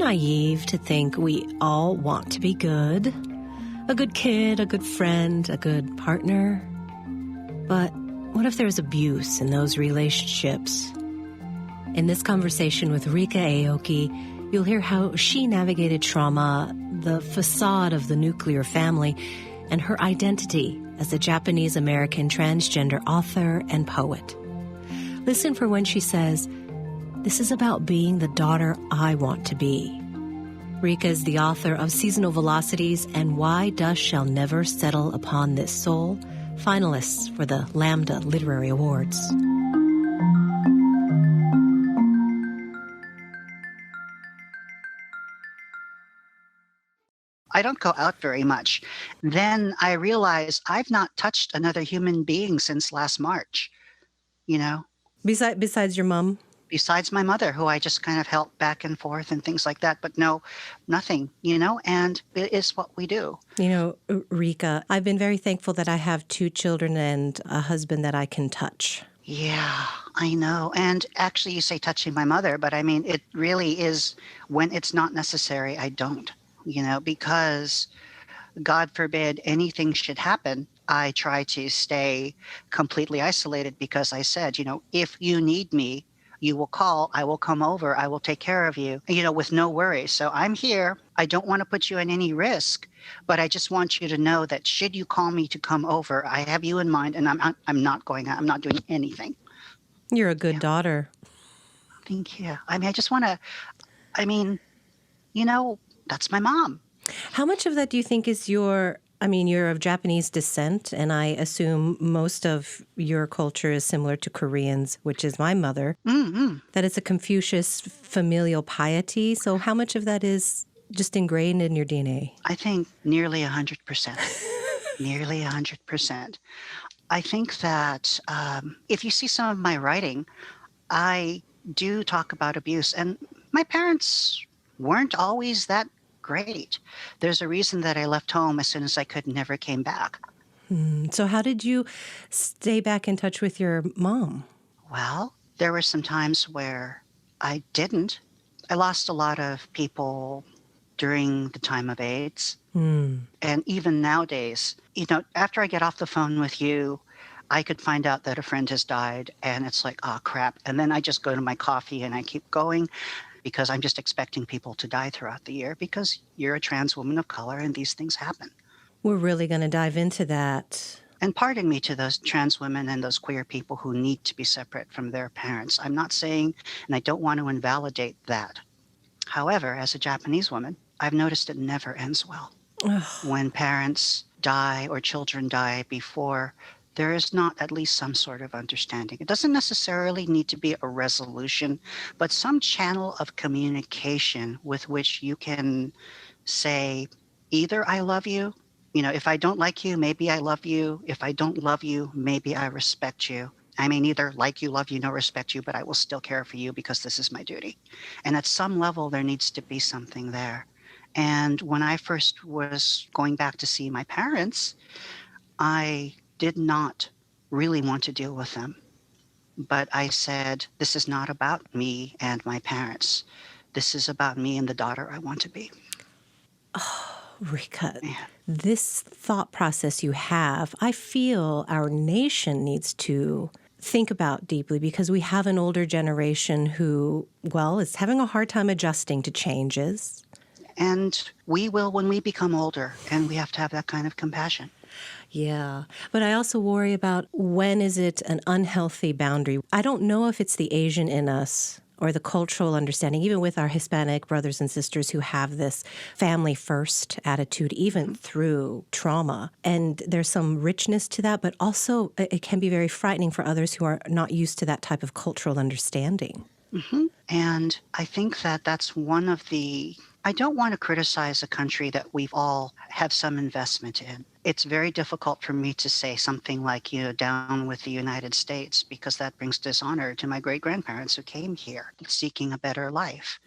naive to think we all want to be good. A good kid, a good friend, a good partner. But what if there's abuse in those relationships? In this conversation with Ryka Aoki, you'll hear how she navigated trauma, the facade of the nuclear family, and her identity as a Japanese-American transgender author and poet. Listen for when she says, "This is about being the daughter I want to be." Ryka is the author of Seasonal Velocities and Why Dust Shall Never Settle Upon This Soul, finalists for the Lambda Literary Awards. I don't go out very much. Then I realize I've not touched another human being since last March, Besides your mom? besides my mother, who I just kind of helped back and forth and things like that. But no, nothing, and it is what we do. Ryka, I've been very thankful that I have 2 children and a husband that I can touch. Yeah, I know. And actually, you say touching my mother, but I mean, it really is when it's not necessary, I don't, because God forbid anything should happen. I try to stay completely isolated because I said, if you need me, you will call, I will come over, I will take care of you, with no worries. So I'm here. I don't want to put you in any risk, but I just want you to know that should you call me to come over, I have you in mind, and I'm not going out. I'm not doing anything. You're a good daughter. Thank you. I just want to, that's my mom. How much of that do you think is you're of Japanese descent, and I assume most of your culture is similar to Koreans, which is my mother, that it's a Confucius familial piety. So how much of that is just ingrained in your DNA? I think nearly 100%. Nearly 100%. I think that if you see some of my writing, I do talk about abuse. And my parents weren't always that great. There's a reason that I left home as soon as I could and never came back. So how did you stay back in touch with your mom? Well, there were some times where I didn't. I lost a lot of people during the time of AIDS. And even nowadays, after I get off the phone with you, I could find out that a friend has died, and it's like, oh, crap. And then I just go to my coffee and I keep going, because I'm just expecting people to die throughout the year because you're a trans woman of color and these things happen. We're really going to dive into that. And pardon me to those trans women and those queer people who need to be separate from their parents. I'm not saying, and I don't want to invalidate that. However, as a Japanese woman, I've noticed it never ends well. When parents die or children die before there is not at least some sort of understanding. It doesn't necessarily need to be a resolution, but some channel of communication with which you can say, either I love you, if I don't like you, maybe I love you. If I don't love you, maybe I respect you. I may neither like you, love you, nor respect you, but I will still care for you because this is my duty. And at some level, there needs to be something there. And when I first was going back to see my parents, I did not really want to deal with them. But I said, this is not about me and my parents. This is about me and the daughter I want to be. Oh, Ryka, this thought process you have, I feel our nation needs to think about deeply, because we have an older generation who, is having a hard time adjusting to changes. And we will when we become older, and we have to have that kind of compassion. Yeah, but I also worry about when is it an unhealthy boundary. I don't know if it's the Asian in us or the cultural understanding, even with our Hispanic brothers and sisters who have this family first attitude, even through trauma. And there's some richness to that, but also it can be very frightening for others who are not used to that type of cultural understanding. Mm-hmm. And I think that that's one of the... I don't want to criticize a country that we've all have some investment in. It's very difficult for me to say something like, down with the United States, because that brings dishonor to my great-grandparents who came here seeking a better life.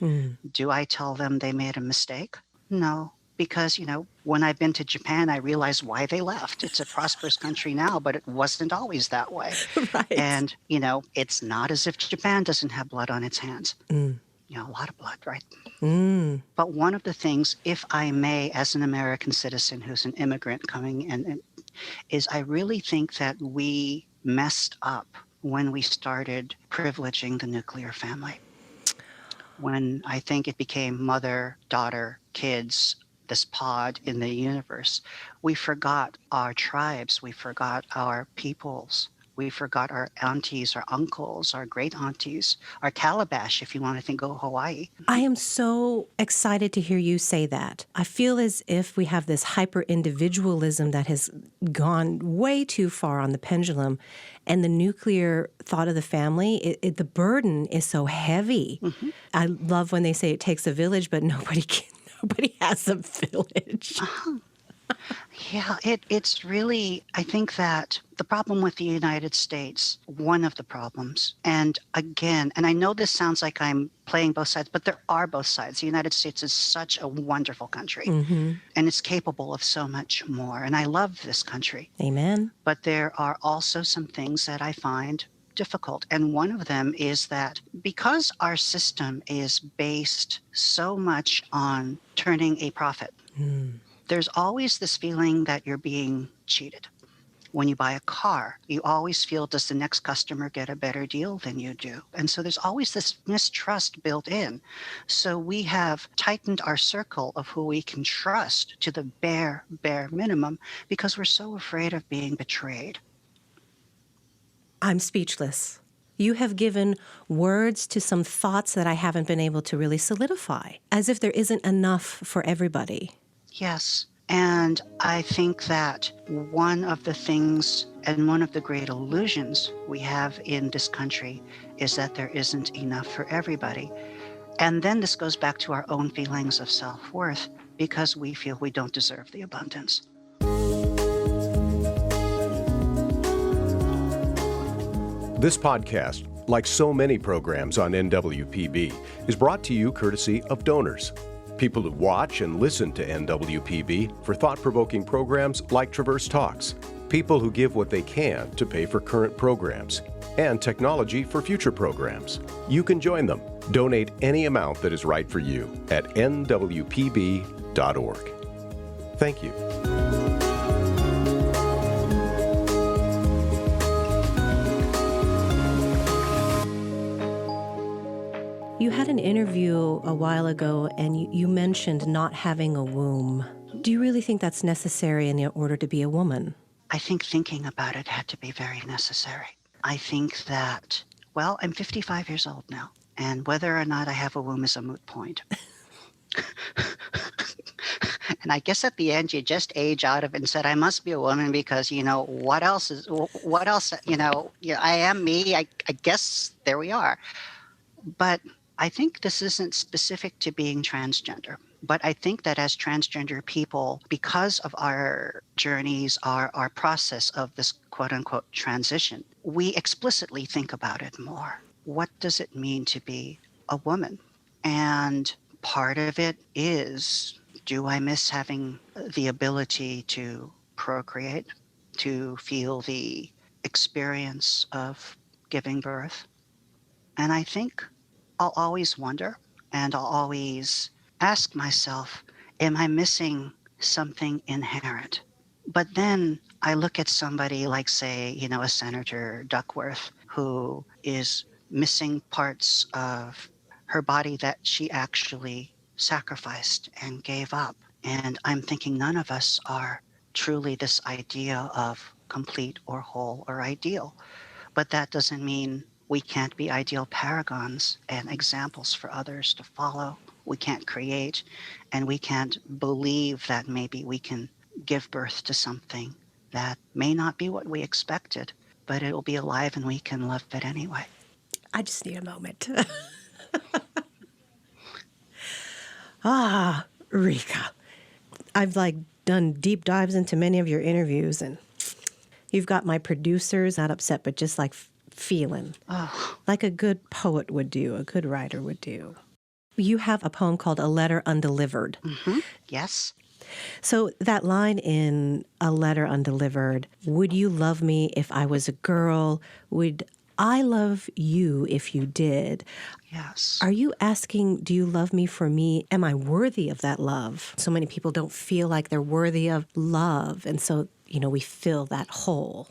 Do I tell them they made a mistake? No, because, when I've been to Japan, I realized why they left. It's a prosperous country now, but it wasn't always that way. Right. And, it's not as if Japan doesn't have blood on its hands. a lot of blood, right? Mm. But one of the things, if I may, as an American citizen who's an immigrant coming in, is I really think that we messed up when we started privileging the nuclear family. When I think it became mother, daughter, kids, this pod in the universe, we forgot our tribes, we forgot our peoples, we forgot our aunties, our uncles, our great aunties, our calabash, if you want to think go Hawaii. I am so excited to hear you say that. I feel as if we have this hyper-individualism that has gone way too far on the pendulum, and the nuclear thought of the family, the burden is so heavy. Mm-hmm. I love when they say it takes a village, but nobody has a village. Uh-huh. Yeah, it's really, I think that the problem with the United States, one of the problems, and again, and I know this sounds like I'm playing both sides, but there are both sides. The United States is such a wonderful country, Mm-hmm. and it's capable of so much more. And I love this country. Amen. But there are also some things that I find difficult. And one of them is that because our system is based so much on turning a profit, there's always this feeling that you're being cheated. When you buy a car, you always feel, does the next customer get a better deal than you do? And so there's always this mistrust built in. So we have tightened our circle of who we can trust to the bare minimum because we're so afraid of being betrayed. I'm speechless. You have given words to some thoughts that I haven't been able to really solidify, as if there isn't enough for everybody. Yes. And I think that one of the things and one of the great illusions we have in this country is that there isn't enough for everybody. And then this goes back to our own feelings of self-worth because we feel we don't deserve the abundance. This podcast, like so many programs on NWPB, is brought to you courtesy of donors. People who watch and listen to NWPB for thought-provoking programs like Traverse Talks. People who give what they can to pay for current programs and technology for future programs. You can join them. Donate any amount that is right for you at nwpb.org. Thank you. You had an interview a while ago, and you mentioned not having a womb. Do you really think that's necessary in order to be a woman? I think thinking about it had to be very necessary. I think that, well, I'm 55 years old now, and whether or not I have a womb is a moot point. And I guess at the end, you just age out of it and said, I must be a woman because, what else, I am me. I guess there we are. But I think this isn't specific to being transgender. But I think that as transgender people, because of our journeys, our process of this quote unquote transition, we explicitly think about it more. What does it mean to be a woman? And part of it is, do I miss having the ability to procreate, to feel the experience of giving birth? And I think I'll always wonder, and I'll always ask myself, am I missing something inherent? But then I look at somebody like, say, a Senator Duckworth, who is missing parts of her body that she actually sacrificed and gave up. And I'm thinking none of us are truly this idea of complete or whole or ideal. But that doesn't mean we can't be ideal paragons and examples for others to follow. We can't create, and we can't believe that maybe we can give birth to something that may not be what we expected, but it'll be alive and we can love it anyway. I just need a moment. Ryka. I've done deep dives into many of your interviews, and you've got my producers not upset, but just feeling. Oh. Like a good poet would do, a good writer would do. You have a poem called A Letter Undelivered. Mm-hmm. Yes. So that line in A Letter Undelivered, would you love me if I was a girl? Would I love you if you did. Yes. Are you asking, do you love me for me? Am I worthy of that love? So many people don't feel like they're worthy of love. And so, we fill that hole.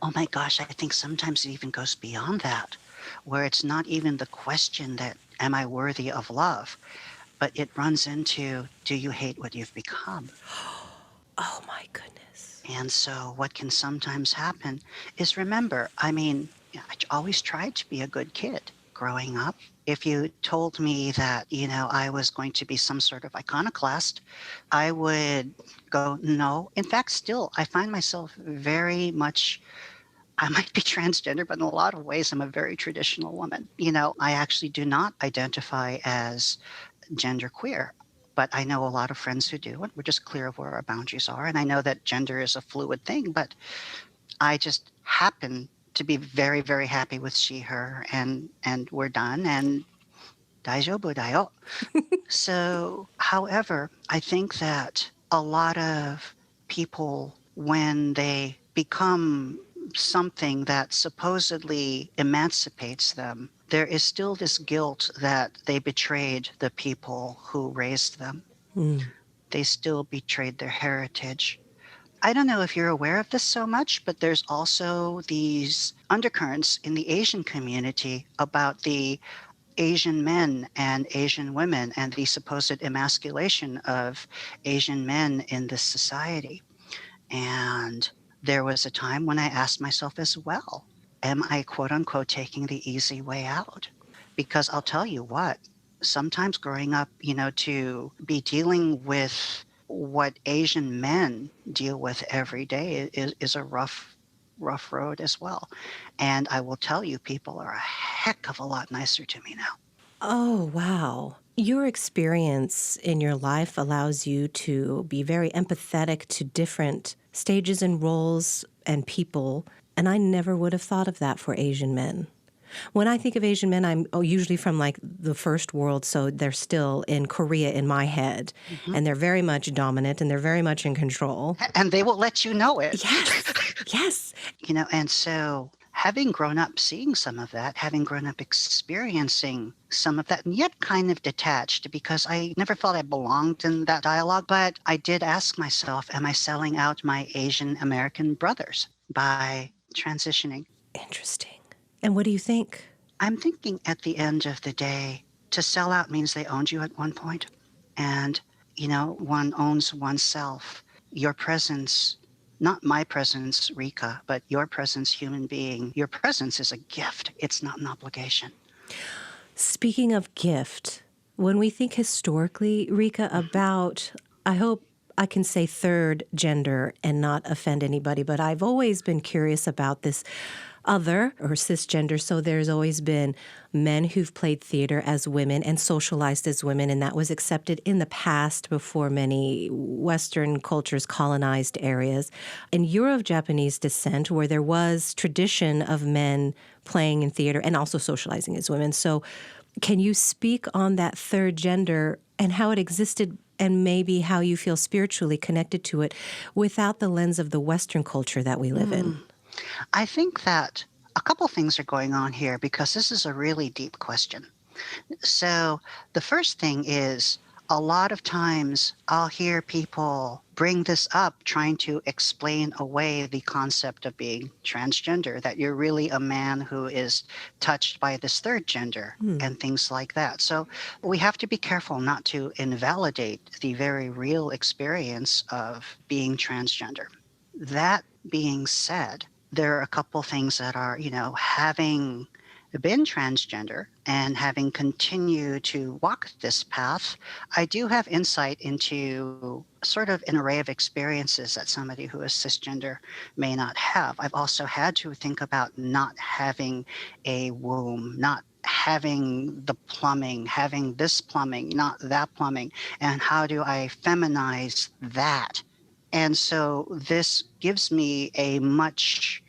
Oh my gosh, I think sometimes it even goes beyond that, where it's not even the question that, am I worthy of love? But it runs into, do you hate what you've become? Oh my goodness. And so what can sometimes happen is, remember, I mean, I always tried to be a good kid growing up. If you told me that, I was going to be some sort of iconoclast, I would go, no. In fact, still, I find myself very much, I might be transgender, but in a lot of ways, I'm a very traditional woman. I actually do not identify as genderqueer, but I know a lot of friends who do, and we're just clear of where our boundaries are. And I know that gender is a fluid thing, but I just happen to be very, very happy with she, her, and we're done. And daijoubu da yo. So, however, I think that a lot of people, when they become something that supposedly emancipates them, there is still this guilt that they betrayed the people who raised them. They still betrayed their heritage. I don't know if you're aware of this so much, but there's also these undercurrents in the Asian community about the Asian men and Asian women and the supposed emasculation of Asian men in this society. And there was a time when I asked myself as well, am I quote unquote taking the easy way out? Because I'll tell you what, sometimes growing up, to be dealing with what Asian men deal with every day is a rough road as well. And I will tell you, people are a heck of a lot nicer to me now. Oh, wow. Your experience in your life allows you to be very empathetic to different stages and roles and people. And I never would have thought of that for Asian men. When I think of Asian men, I'm usually from like the first world, so they're still in Korea in my head. Mhm. And they're very much dominant and they're very much in control. And they will let you know it. Yes, yes. And so having grown up seeing some of that, having grown up experiencing some of that, and yet kind of detached because I never felt I belonged in that dialogue. But I did ask myself, am I selling out my Asian American brothers by transitioning? Interesting. And what do you think? I'm thinking at the end of the day, to sell out means they owned you at one point. And, one owns oneself. Your presence, not my presence, Ryka, but your presence, human being, your presence is a gift. It's not an obligation. Speaking of gift, when we think historically, Ryka, about, I hope I can say third gender and not offend anybody, but I've always been curious about this other or cisgender. So there's always been men who've played theater as women and socialized as women, and that was accepted in the past before many Western cultures colonized areas. And you're of Japanese descent, where there was tradition of men playing in theater and also socializing as women. So can you speak on that third gender and how it existed and maybe how you feel spiritually connected to it without the lens of the Western culture that we live in? I think that a couple things are going on here because this is a really deep question. So the first thing is, a lot of times I'll hear people bring this up trying to explain away the concept of being transgender, that you're really a man who is touched by this third gender and things like that. So we have to be careful not to invalidate the very real experience of being transgender. That being said, there are a couple things that are, having been transgender and having continued to walk this path, I do have insight into sort of an array of experiences that somebody who is cisgender may not have. I've also had to think about not having a womb, not having the plumbing, having this plumbing, not that plumbing, and how do I feminize that? And so this gives me a much,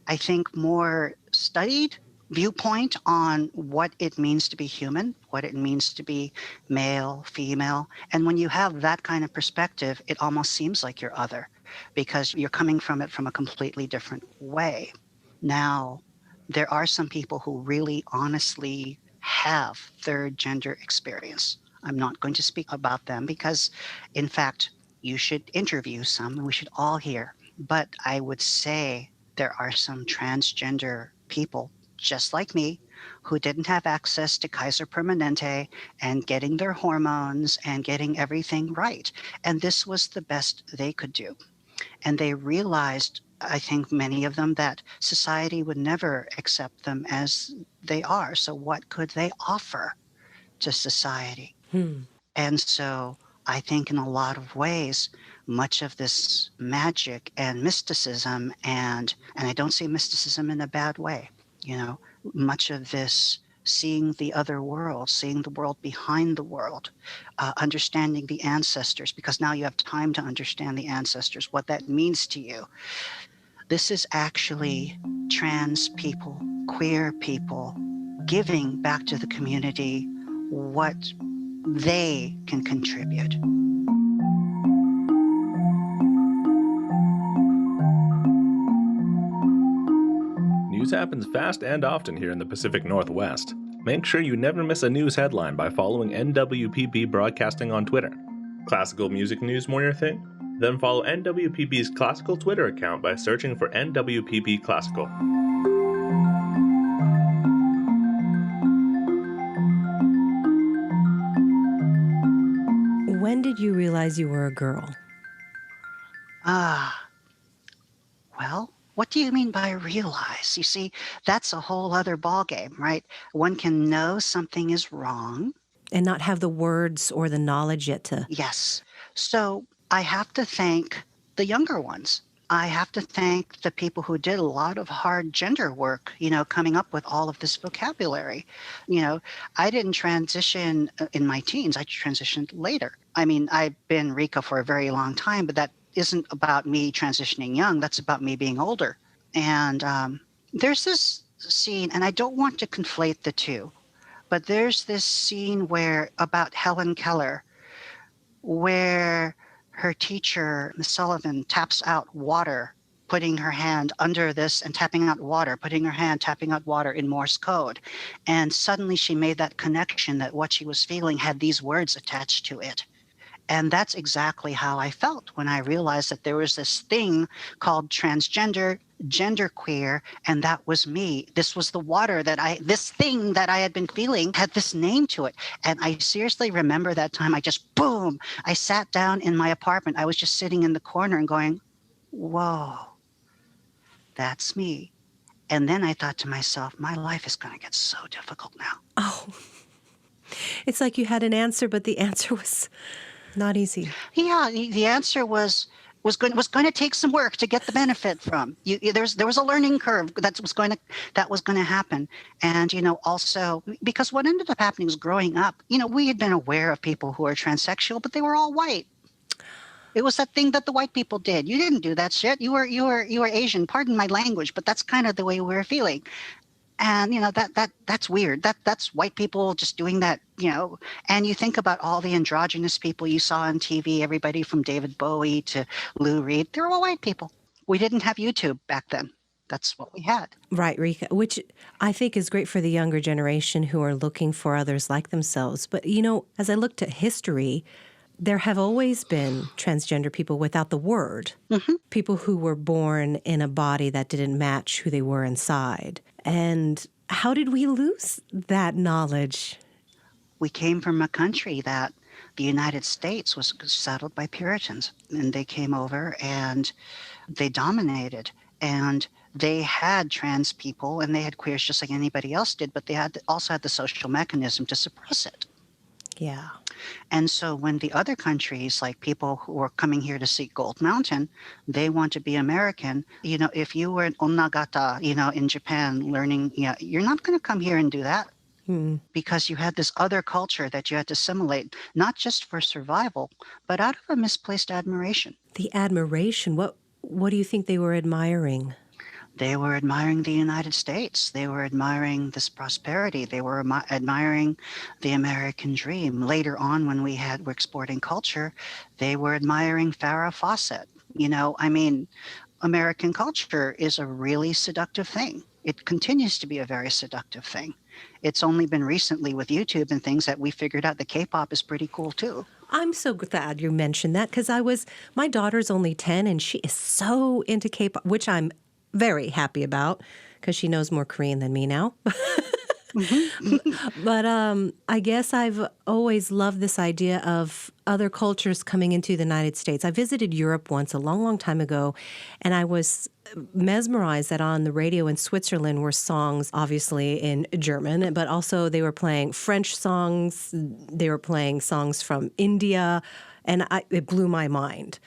I think, more studied viewpoint on what it means to be human, what it means to be male, female. And when you have that kind of perspective, it almost seems like you're other because you're coming from it from a completely different way. Now, there are some people who really honestly have third gender experience. I'm not going to speak about them because, in fact, you should interview some and we should all hear. But I would say there are some transgender people just like me who didn't have access to Kaiser Permanente and getting their hormones and getting everything right. And this was the best they could do. And they realized, I think many of them, that society would never accept them as they are. So what could they offer to society? And so I think in a lot of ways, much of this magic and mysticism, and I don't say mysticism in a bad way, you know, much of this seeing the other world, seeing the world behind the world, understanding the ancestors, because now you have time to understand the ancestors, what that means to you. This is actually trans people, queer people, giving back to the community what they can contribute. News happens fast and often here in the Pacific Northwest. Make sure you never miss a news headline by following NWPB Broadcasting on Twitter. Classical music news more your thing? Then follow NWPB's classical Twitter account by searching for NWPB Classical. When did you realize you were a girl? Well, what do you mean by realize? You see, that's a whole other ballgame, right? One can know something is wrong. And not have the words or the knowledge yet to... Yes. So I have to thank the younger ones. I have to thank the people who did a lot of hard gender work, you know, coming up with all of this vocabulary. You know, I didn't transition in my teens. I transitioned later. I mean, I've been Ryka for a very long time, but that isn't about me transitioning young. That's about me being older. And there's this scene, and I don't want to conflate the two, but there's this scene where about Helen Keller, where her teacher, Miss Sullivan, taps out water, putting her hand under this and tapping out water, putting her hand, tapping out water in Morse code. And suddenly she made that connection that what she was feeling had these words attached to it. And that's exactly how I felt when I realized that there was this thing called transgender, genderqueer, and that was me. This was the water this thing that I had been feeling had this name to it. And I seriously remember that time boom, I sat down in my apartment. I was just sitting in the corner and going, whoa, that's me. And then I thought to myself, my life is going to get so difficult now. Oh, it's like you had an answer, but the answer was not easy. Yeah, the answer was going to take some work to get the benefit from. There was a learning curve that was going to happen. And, you know, also because what ended up happening is growing up, you know, we had been aware of people who are transsexual, but they were all white. It was that thing that the white people did. You didn't do that shit. You were Asian. Pardon my language, but that's kind of the way we were feeling. And, you know, that's weird. That's white people just doing that, you know. And you think about all the androgynous people you saw on TV, everybody from David Bowie to Lou Reed, they're all white people. We didn't have YouTube back then. That's what we had. Right, Ryka, which I think is great for the younger generation who are looking for others like themselves. But, you know, as I looked at history, there have always been transgender people without the word. Mm-hmm. People who were born in a body that didn't match who they were inside. And how did we lose that knowledge? We came from a country that the United States was settled by Puritans. And they came over and they dominated. And they had trans people and they had queers just like anybody else did, but they also had the social mechanism to suppress it. Yeah. And so when the other countries, like people who are coming here to seek Gold Mountain, they want to be American. You know, if you were an onnagata, you know, in Japan learning, you know, you're not going to come here and do that. Because you had this other culture that you had to assimilate, not just for survival, but out of a misplaced admiration. The admiration, what do you think they were admiring? They were admiring the United States. They were admiring this prosperity. They were admiring the American dream. Later on, when we're exporting culture, they were admiring Farrah Fawcett. You know, I mean, American culture is a really seductive thing. It continues to be a very seductive thing. It's only been recently with YouTube and things that we figured out that K-pop is pretty cool too. I'm so glad you mentioned that because my daughter's only 10 and she is so into K-pop, which I'm very happy about because she knows more Korean than me now. But I guess I've always loved this idea of other cultures coming into the United States. I visited Europe once a long, long time ago, and I was mesmerized that on the radio in Switzerland were songs, obviously in German, but also they were playing French songs. They were playing songs from India, and it blew my mind.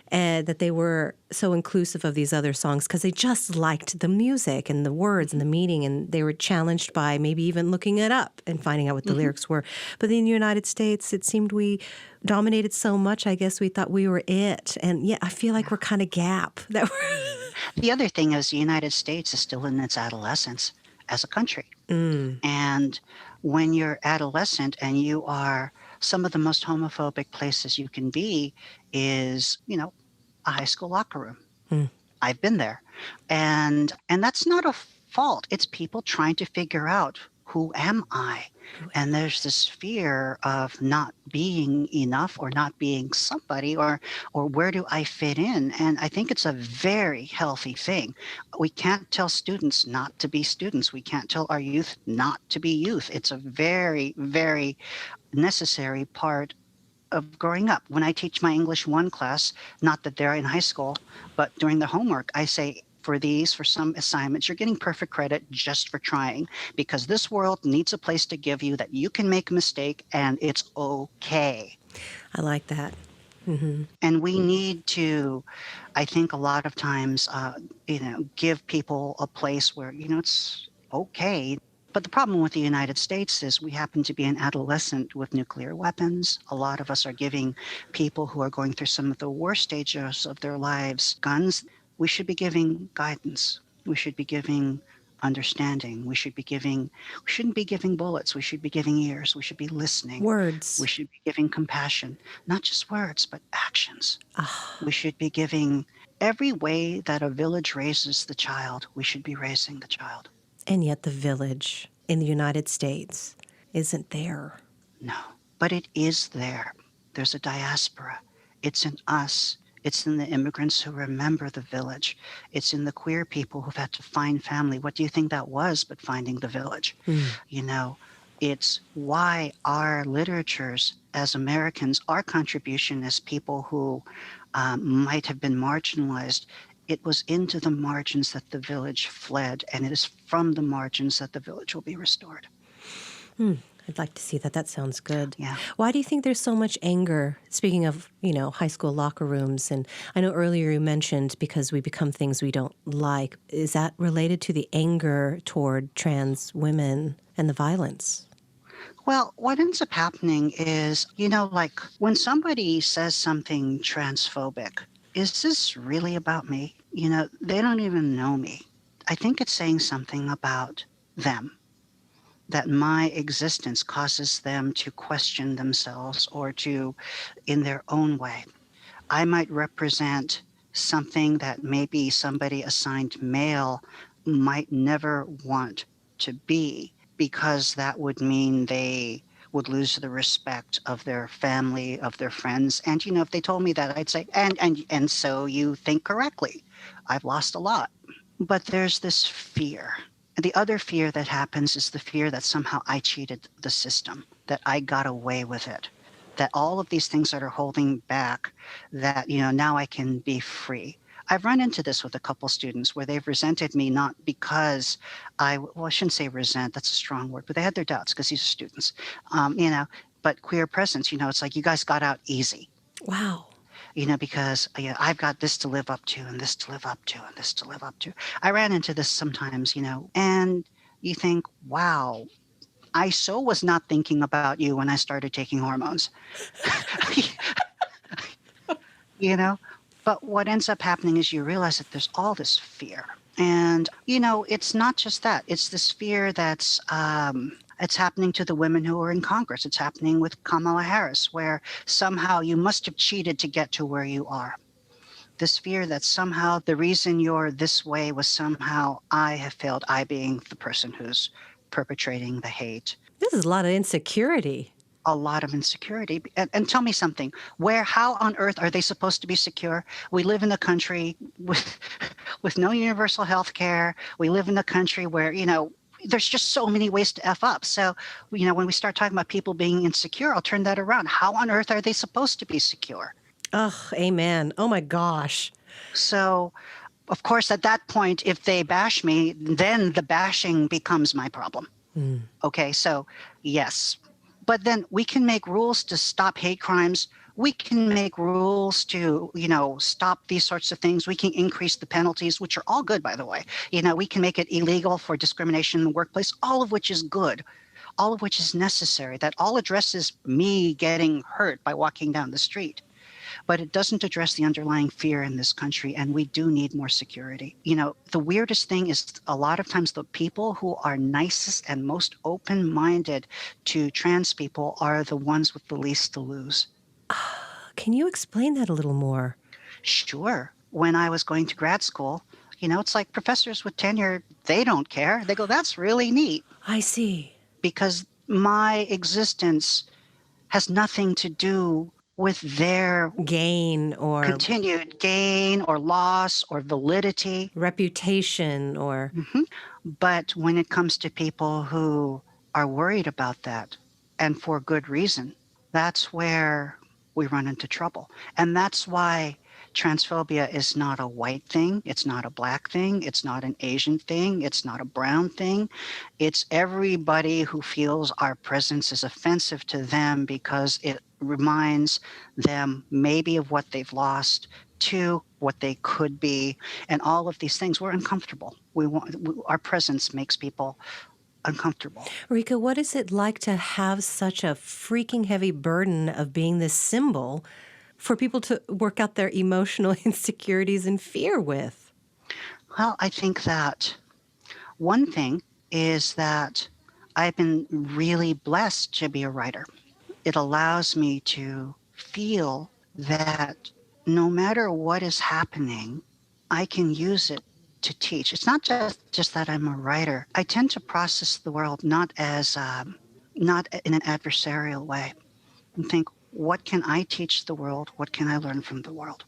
And that they were so inclusive of these other songs because they just liked the music and the words and the meaning, and they were challenged by maybe even looking it up and finding out what the lyrics were. But in the United States, it seemed we dominated so much, I guess we thought we were it. And yeah, I feel like we're kind of gap. The other thing is the United States is still in its adolescence as a country. And when you're adolescent and you are, some of the most homophobic places you can be is, a high school locker room. I've been there. And that's not a fault. It's people trying to figure out, who am I? And there's this fear of not being enough or not being somebody or where do I fit in? And I think it's a very healthy thing. We can't tell students not to be students. We can't tell our youth not to be youth. It's a very, very necessary part of growing up. When I teach my English 1 class, not that they're in high school, but during the homework, I say, for some assignments, you're getting perfect credit just for trying, because this world needs a place to give you that you can make a mistake and it's okay. I like that. And we need to, I think a lot of times, give people a place where, it's okay. But the problem with the United States is we happen to be an adolescent with nuclear weapons. A lot of us are giving people who are going through some of the worst stages of their lives guns. We should be giving guidance. We should be giving understanding. We shouldn't be giving bullets. We should be giving ears. We should be listening. Words. We should be giving compassion. Not just words, but actions. We should be giving every way that a village raises the child, we should be raising the child. And yet the village in the United States isn't there. No, but it is there. There's a diaspora. It's in us. It's in the immigrants who remember the village. It's in the queer people who've had to find family. What do you think that was but finding the village? It's why our literatures as Americans, our contribution as people who might have been marginalized, it was into the margins that the village fled, and it is from the margins that the village will be restored. I'd like to see that. That sounds good. Yeah. Why do you think there's so much anger? Speaking of, high school locker rooms, and I know earlier you mentioned because we become things we don't like. Is that related to the anger toward trans women and the violence? Well, what ends up happening is, like when somebody says something transphobic, is this really about me? They don't even know me. I think it's saying something about them, that my existence causes them to question themselves or to, in their own way. I might represent something that maybe somebody assigned male might never want to be, because that would mean they would lose the respect of their family, of their friends. And, if they told me that, I'd say, and so you think correctly. I've lost a lot. But there's this fear. And the other fear that happens is the fear that somehow I cheated the system, that I got away with it, that all of these things that are holding back, that, now I can be free. I've run into this with a couple students where they've resented me, not because I shouldn't say resent, that's a strong word, but they had their doubts because these are students, but queer presence, it's like you guys got out easy. Wow. Because I've got this to live up to and this to live up to and this to live up to. I ran into this sometimes, and you think, wow, I so was not thinking about you when I started taking hormones. But what ends up happening is you realize that there's all this fear. And, it's not just that. It's this fear that's it's happening to the women who are in Congress. It's happening with Kamala Harris, where somehow you must have cheated to get to where you are. This fear that somehow the reason you're this way was somehow I have failed, I being the person who's perpetrating the hate. This is a lot of insecurity. A lot of insecurity. And tell me something, how on earth are they supposed to be secure? We live in a country with no universal health care. We live in a country where, there's just so many ways to F up. So, when we start talking about people being insecure, I'll turn that around. How on earth are they supposed to be secure? Oh, amen. Oh my gosh. So, of course, at that point, if they bash me, then the bashing becomes my problem. Okay, so yes. But then we can make rules to stop hate crimes. We can make rules to, stop these sorts of things. We can increase the penalties, which are all good, by the way. We can make it illegal for discrimination in the workplace, all of which is good, all of which is necessary. That all addresses me getting hurt by walking down the street. But it doesn't address the underlying fear in this country, and we do need more security. The weirdest thing is a lot of times the people who are nicest and most open-minded to trans people are the ones with the least to lose. Can you explain that a little more? Sure. When I was going to grad school, it's like professors with tenure, they don't care. They go, that's really neat. I see. Because my existence has nothing to do with their gain or continued gain or loss or validity. Reputation or... But when it comes to people who are worried about that, and for good reason, that's where we run into trouble. And that's why transphobia is not a white thing. It's not a black thing. It's not an Asian thing. It's not a brown thing. It's everybody who feels our presence is offensive to them because it reminds them maybe of what they've lost to what they could be. And all of these things, we're uncomfortable. Our presence makes people uncomfortable. Ryka, what is it like to have such a freaking heavy burden of being this symbol for people to work out their emotional insecurities and fear with? Well, I think that one thing is that I've been really blessed to be a writer. It allows me to feel that no matter what is happening, I can use it to teach. It's not just that I'm a writer. I tend to process the world not in an adversarial way and think, what can I teach the world? What can I learn from the world?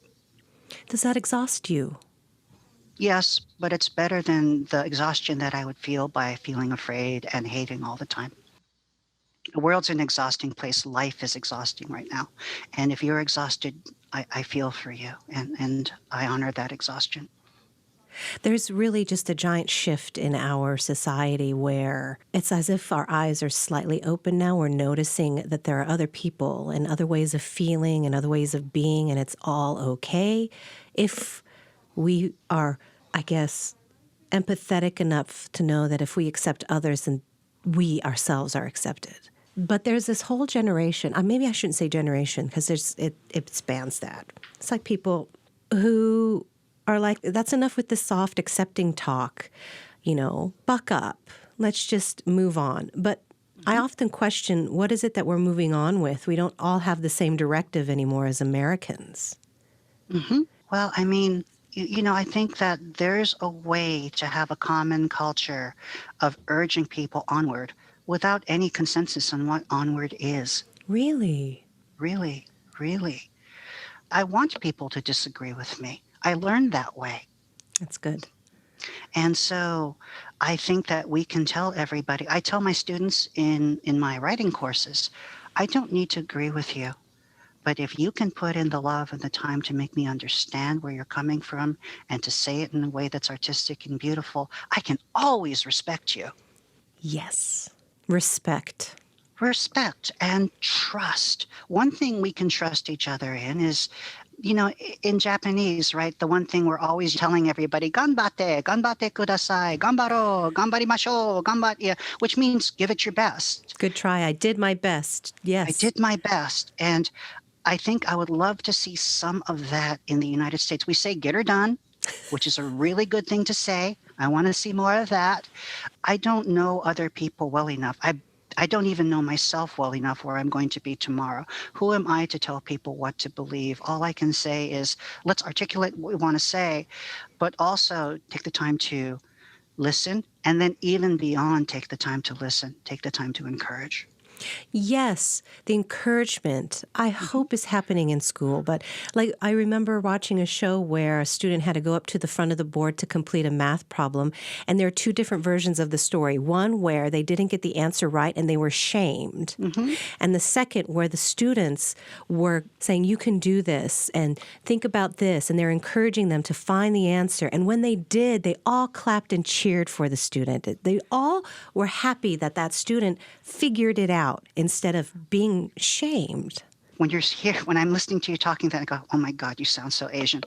Does that exhaust you? Yes, but it's better than the exhaustion that I would feel by feeling afraid and hating all the time. The world's an exhausting place. Life is exhausting right now. And if you're exhausted, I feel for you, and I honor that exhaustion. There's really just a giant shift in our society where it's as if our eyes are slightly open now. We're noticing that there are other people and other ways of feeling and other ways of being, and it's all okay if we are, I guess, empathetic enough to know that if we accept others, then we ourselves are accepted. But there's this whole generation, maybe I shouldn't say generation because it spans that. It's like people who are like, that's enough with the soft, accepting talk, buck up, let's just move on. But I often question, what is it that we're moving on with? We don't all have the same directive anymore as Americans. Well, I mean, I think that there's a way to have a common culture of urging people onward without any consensus on what onward is. Really? Really, really. I want people to disagree with me. I learned that way. That's good. And so I think that we can tell everybody. I tell my students in my writing courses, I don't need to agree with you. But if you can put in the love and the time to make me understand where you're coming from and to say it in a way that's artistic and beautiful, I can always respect you. Yes. Respect. Respect and trust. One thing we can trust each other in is, in Japanese, right? The one thing we're always telling everybody, ganbatte, ganbatte kudasai, gambaro, gambarimashou, ganbatte, which means give it your best. Good try. I did my best. Yes. I did my best. And I think I would love to see some of that in the United States. We say get her done, which is a really good thing to say. I want to see more of that. I don't know other people well enough. I don't even know myself well enough where I'm going to be tomorrow. Who am I to tell people what to believe? All I can say is let's articulate what we want to say, but also take the time to listen, and then even beyond, take the time to listen, take the time to encourage. Yes, the encouragement, I hope is happening in school. But like, I remember watching a show where a student had to go up to the front of the board to complete a math problem. And there are two different versions of the story. One where they didn't get the answer right and they were shamed. Mm-hmm. And the second where the students were saying, you can do this and think about this. And they're encouraging them to find the answer. And when they did, they all clapped and cheered for the student. They all were happy that that student figured it out instead of being shamed. When you're here, when I'm listening to you talking, then I go, oh my God, you sound so Asian.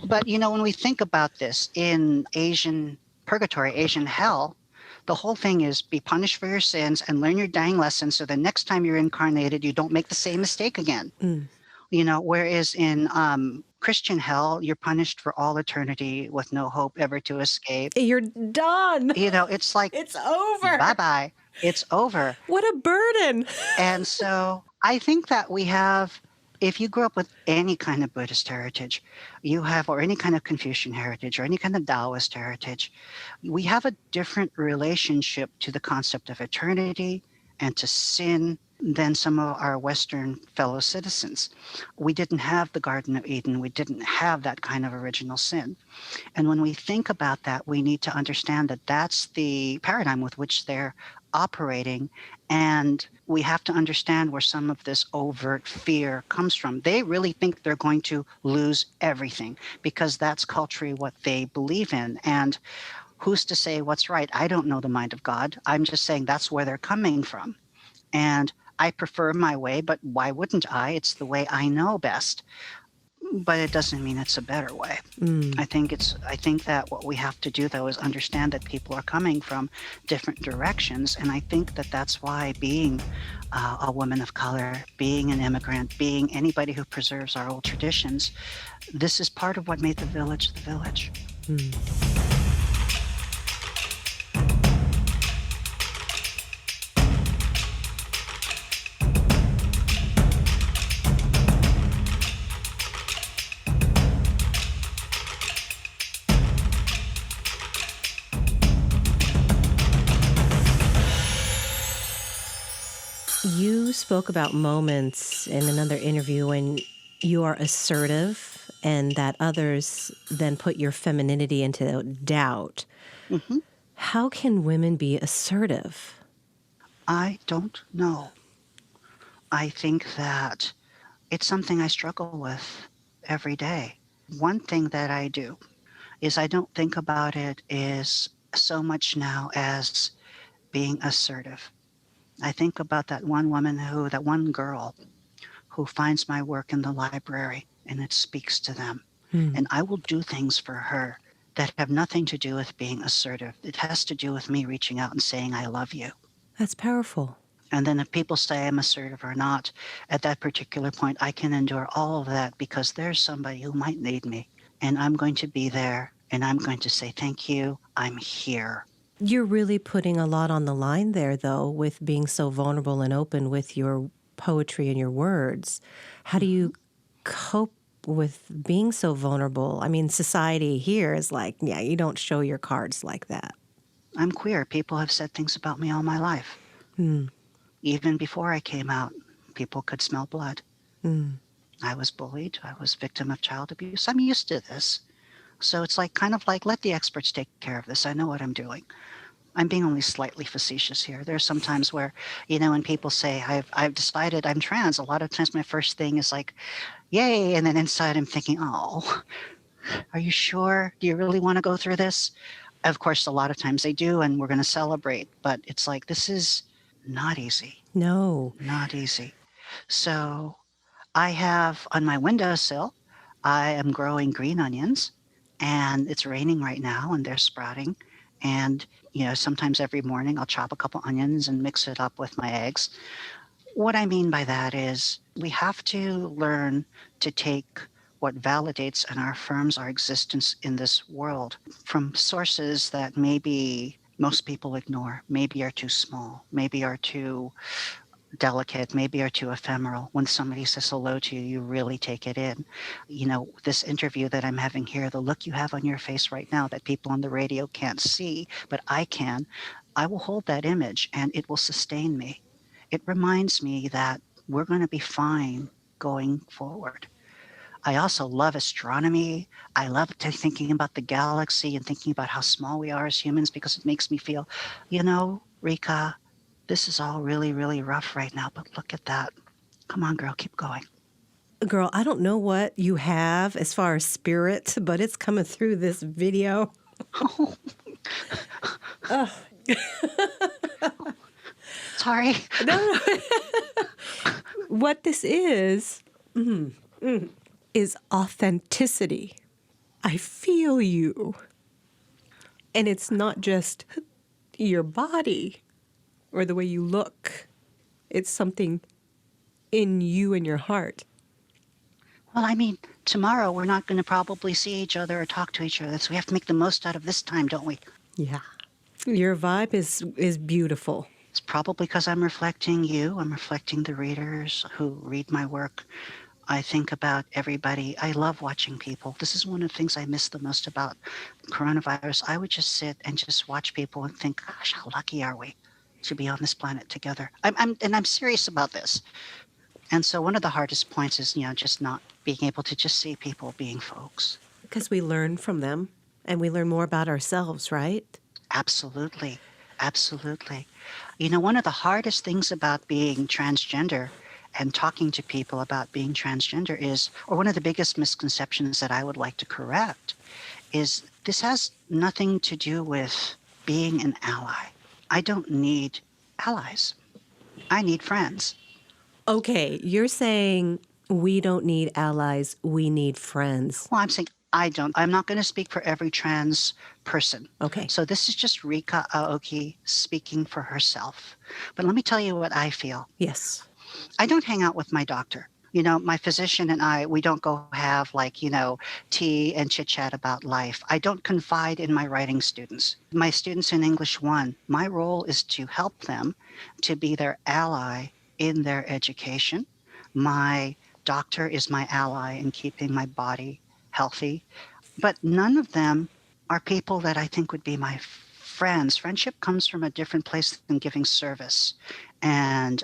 But, when we think about this in Asian purgatory, Asian hell, the whole thing is be punished for your sins and learn your dying lesson so the next time you're incarnated, you don't make the same mistake again. Whereas in Christian hell, you're punished for all eternity with no hope ever to escape. You're done. It's like, It's over. Bye-bye. It's over. What a burden. And so I think that we have, if you grew up with any kind of Buddhist heritage, or any kind of Confucian heritage, or any kind of Taoist heritage, we have a different relationship to the concept of eternity and to sin than some of our Western fellow citizens. We didn't have the Garden of Eden. We didn't have that kind of original sin. And when we think about that, we need to understand that that's the paradigm with which they're operating. And we have to understand where some of this overt fear comes from. They really think they're going to lose everything because that's culturally what they believe in. And who's to say what's right? I don't know the mind of God. I'm just saying that's where they're coming from. And I prefer my way, but why wouldn't I? It's the way I know best. But it doesn't mean it's a better way. I think that what we have to do, though, is understand that people are coming from different directions. And I think that that's why being a woman of color, being an immigrant, being anybody who preserves our old traditions, this is part of what made the village the village. You spoke about moments in another interview when you are assertive and that others then put your femininity into doubt. Mm-hmm. How can women be assertive? I don't know. I think that it's something I struggle with every day. One thing that I do is I don't think about it as so much now as being assertive. I think about that one girl who finds my work in the library and it speaks to them. And I will do things for her that have nothing to do with being assertive. It has to do with me reaching out and saying, I love you. That's powerful. And then if people say I'm assertive or not, at that particular point, I can endure all of that because there's somebody who might need me. And I'm going to be there and I'm going to say, thank you, I'm here. You're really putting a lot on the line there, though, with being so vulnerable and open with your poetry and your words. How do you cope with being so vulnerable? I mean, society here is like, yeah, you don't show your cards like that. I'm queer. People have said things about me all my life. Even before I came out, people could smell blood. I was bullied. I was victim of child abuse. I'm used to this. So it's kind of like, let the experts take care of this. I know what I'm doing. I'm being only slightly facetious here. There's some times where, when people say, I've decided I'm trans, a lot of times my first thing is like, yay. And then inside I'm thinking, oh, are you sure? Do you really want to go through this? Of course, a lot of times they do, and we're going to celebrate. But it's like, this is not easy. No. Not easy. So I have on my windowsill, I am growing green onions. And it's raining right now and they're sprouting. And, sometimes every morning I'll chop a couple onions and mix it up with my eggs. What I mean by that is we have to learn to take what validates and affirms our existence in this world from sources that maybe most people ignore, maybe are too small, maybe are too delicate, maybe are too ephemeral. When somebody says hello to you, you really take it in. You know, this interview that I'm having here, the look you have on your face right now that people on the radio can't see, but I can, I will hold that image and it will sustain me. It reminds me that we're going to be fine going forward. I also love astronomy. I love thinking about the galaxy and thinking about how small we are as humans because it makes me feel, Rika, this is all really, really rough right now, but look at that. Come on, girl, keep going. Girl, I don't know what you have as far as spirit, but it's coming through this video. Oh. Sorry. No. What this is authenticity. I feel you. And it's not just your body or the way you look. It's something in you and your heart. Well, I mean, tomorrow we're not going to probably see each other or talk to each other, so we have to make the most out of this time, don't we? Yeah. Your vibe is beautiful. It's probably because I'm reflecting you. I'm reflecting the readers who read my work. I think about everybody. I love watching people. This is one of the things I miss the most about coronavirus. I would just sit and just watch people and think, gosh, how lucky are we to be on this planet together? I'm serious about this. And so one of the hardest points is, just not being able to just see people being folks. Because we learn from them and we learn more about ourselves, right? Absolutely. Absolutely. One of the hardest things about being transgender and talking to people about being transgender is, or one of the biggest misconceptions that I would like to correct, is this has nothing to do with being an ally. I don't need allies. I need friends. Okay, you're saying we don't need allies, we need friends. Well, I'm saying I don't. I'm not going to speak for every trans person. Okay. So this is just Ryka Aoki speaking for herself. But let me tell you what I feel. Yes. I don't hang out with my doctor. My physician and I, we don't go have tea and chit chat about life. I don't confide in my writing students. My students in English 1, my role is to help them to be their ally in their education. My doctor is my ally in keeping my body healthy. But none of them are people that I think would be my friends. Friendship comes from a different place than giving service and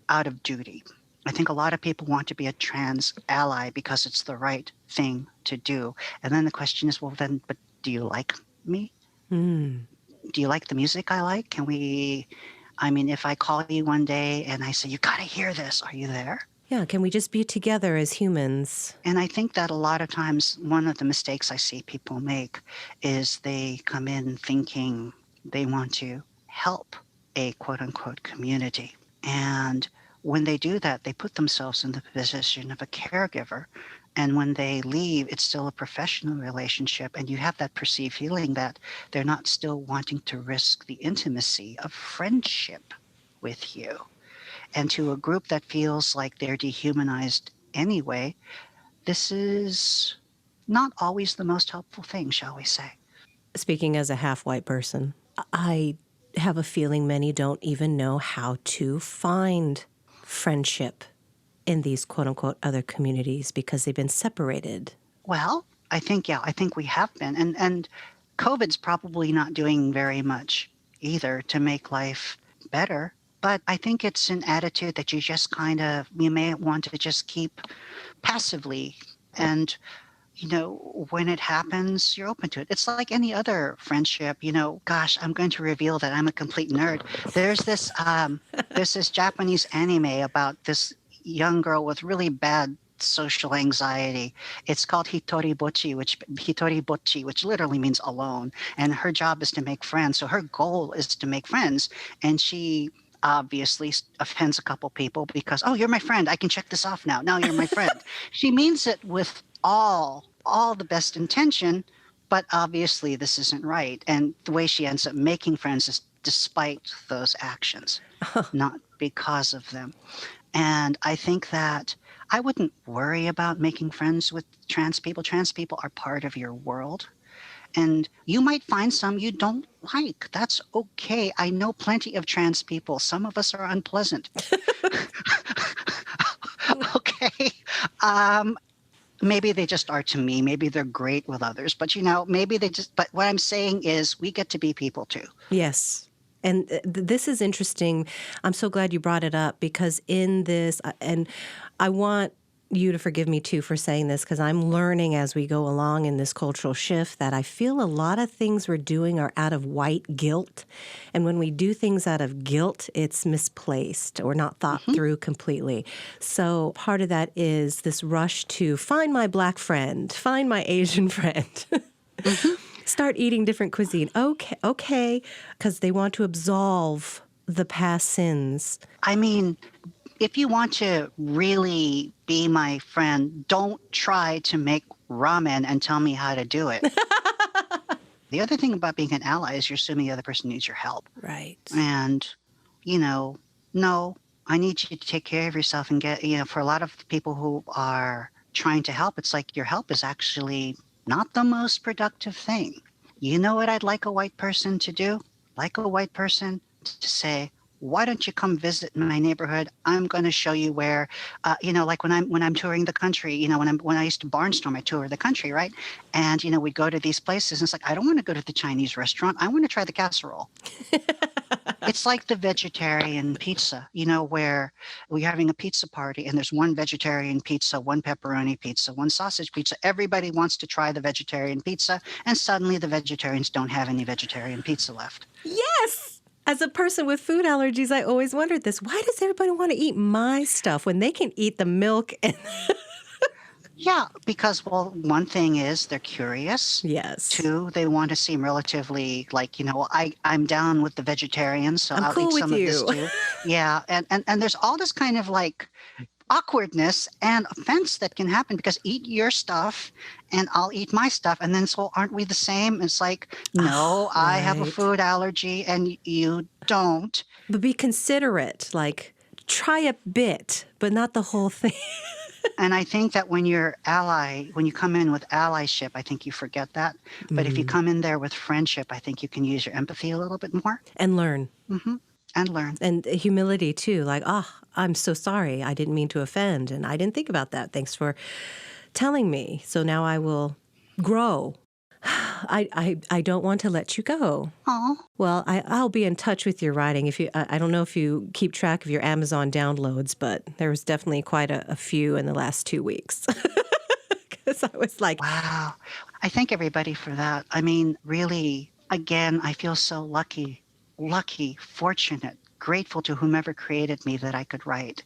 out of duty. I think a lot of people want to be a trans ally because it's the right thing to do. And then the question is, but do you like me? Do you like the music I like? If I call you one day and I say, you got to hear this, are you there? Yeah, can we just be together as humans? And I think that a lot of times one of the mistakes I see people make is they come in thinking they want to help a quote-unquote community. And when they do that, they put themselves in the position of a caregiver. And when they leave, it's still a professional relationship. And you have that perceived feeling that they're not still wanting to risk the intimacy of friendship with you. And to a group that feels like they're dehumanized anyway, this is not always the most helpful thing, shall we say. Speaking as a half-white person, I have a feeling many don't even know how to find friendship in these quote-unquote other communities because they've been separated. Well, I think we have been. And COVID's probably not doing very much either to make life better. But I think it's an attitude that you may want to just keep passively. And, when it happens, you're open to it. It's like any other friendship, gosh, I'm going to reveal that I'm a complete nerd. There's this Japanese anime about this young girl with really bad social anxiety. It's called Hitori Bocchi, which literally means alone. And her job is to make friends. So her goal is to make friends. And she obviously offends a couple people because, oh, you're my friend. I can check this off now. Now you're my friend. She means it with all the best intention, but obviously this isn't right. And the way she ends up making friends is despite those actions, not because of them. And I think that I wouldn't worry about making friends with trans people. Trans people are part of your world. And you might find some you don't like. That's okay. I know plenty of trans people. Some of us are unpleasant. Okay. Maybe they just are to me. Maybe they're great with others. But, maybe but what I'm saying is we get to be people too. Yes. And this is interesting. I'm so glad you brought it up, because in this, and I want you to forgive me too for saying this, because I'm learning as we go along in this cultural shift that I feel a lot of things we're doing are out of white guilt. And when we do things out of guilt, it's misplaced or not thought through completely. So part of that is this rush to find my Black friend, find my Asian friend. Start eating different cuisine. Okay, because they want to absolve the past sins. I mean, if you want to really be my friend, don't try to make ramen and tell me how to do it. The other thing about being an ally is you're assuming the other person needs your help. Right. And, no, I need you to take care of yourself and get, for a lot of people who are trying to help, it's like your help is actually not the most productive thing. You know what I'd like a white person to do? Like a white person to say, why don't you come visit my neighborhood? I'm going to show you where, like when I'm touring the country, when I used to barnstorm, I toured the country, right? And, we'd go to these places and it's like, I don't want to go to the Chinese restaurant. I want to try the casserole. It's like the vegetarian pizza, where we're having a pizza party and there's one vegetarian pizza, one pepperoni pizza, one sausage pizza. Everybody wants to try the vegetarian pizza. And suddenly the vegetarians don't have any vegetarian pizza left. Yes. As a person with food allergies, I always wondered this. Why does everybody want to eat my stuff when they can eat the milk? Yeah, because, well, one thing is they're curious. Yes. Two, they want to seem relatively like, I'm down with the vegetarians, so I'll cool eat some of with this you. too. Yeah, and there's all this kind of like awkwardness and offense that can happen because eat your stuff and I'll eat my stuff. And then, so aren't we the same? It's like, no, I have a right. food allergy and you don't. But be considerate, like try a bit, but not the whole thing. And I think that when you come in with allyship, I think you forget that. But if you come in there with friendship, I think you can use your empathy a little bit more. And learn. Mm-hmm. And learn. And humility, too. Like, I'm so sorry. I didn't mean to offend. And I didn't think about that. Thanks for telling me. So now I will grow. I don't want to let you go. Oh. Well, I'll be in touch with your writing. I don't know if you keep track of your Amazon downloads, but there was definitely quite a few in the last 2 weeks. Because I was like, wow. I thank everybody for that. I mean, really, again, I feel so lucky, fortunate, grateful to whomever created me that I could write.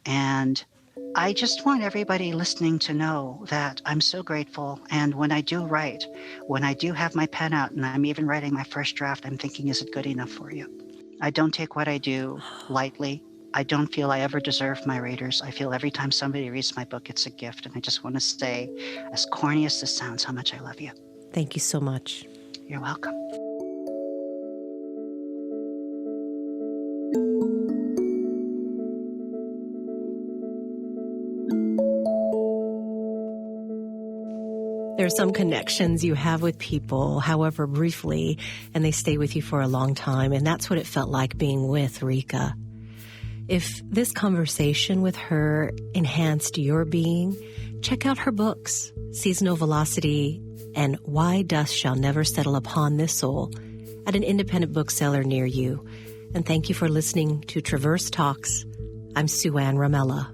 And I just want everybody listening to know that I'm so grateful. And when I do write, when I do have my pen out and I'm even writing my first draft, I'm thinking, is it good enough for you? I don't take what I do lightly. I don't feel I ever deserve my readers. I feel every time somebody reads my book, it's a gift. And I just want to say, as corny as this sounds, how much I love you. thank you so much. You're welcome. There are some connections you have with people, however briefly, and they stay with you for a long time. And that's what it felt like being with Ryka. If this conversation with her enhanced your being, check out her books, Seasonal Velocity and Why Dust Shall Never Settle Upon This Soul, at an independent bookseller near you. And thank you for listening to Traverse Talks. I'm Sueann Ramella.